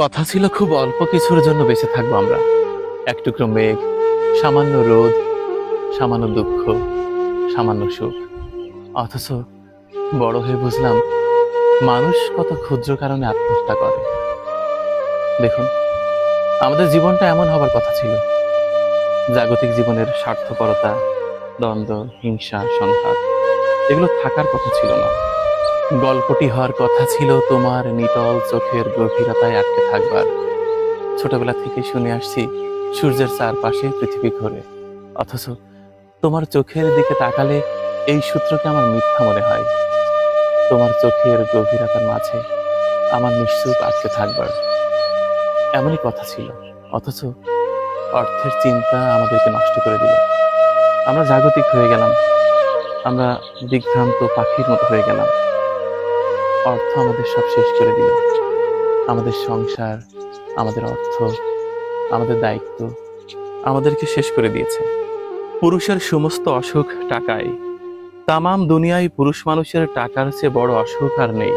কথা ছিল খুব অল্প কিছুর জন্য বেঁচে থাকবো আমরা। এক টুকরো মেঘ, সামান্য রোদ, সামান্য দুঃখ, সামান্য সুখ। অথচ বড় হয়ে বুঝলাম মানুষ কত ক্ষুদ্র কারণে আত্মহত্যা করে। দেখুন, আমাদের জীবনটা এমন হবার কথা ছিল। জাগতিক জীবনের স্বার্থপরতা, দ্বন্দ্ব, হিংসা, সংঘাত এগুলো থাকার কথা ছিল না। গল্পটি হওয়ার কথা ছিল তোমার নিটল চোখের গভীরতায় আটকে থাকবার। ছোটবেলা থেকে শুনে আসছি সূর্যের চারপাশে পৃথিবী ঘোরে, অথচ তোমার চোখের দিকে তাকালে এই সূত্রকে আমার মিথ্যা মনে হয়। তোমার চোখের গভীরতার মাঝে আমার নিশ্চুপ আটকে থাকবার এমনই কথা ছিল। অথচ অর্থের চিন্তা আমাদেরকে নষ্ট করে দিল। আমরা জাগতিক হয়ে গেলাম, আমরা দিগ্ভ্রান্ত পাখির মতো হয়ে গেলাম। অর্থ আমাদের সব শেষ করে দিল। আমাদের সংসার, আমাদের অর্থ, আমাদের দায়িত্ব আমাদেরকে শেষ করে দিয়েছে। পুরুষের সমস্ত অসুখ টাকায়। তামাম দুনিয়ায় পুরুষ মানুষের টাকার চেয়ে বড় অসুখ আর নেই।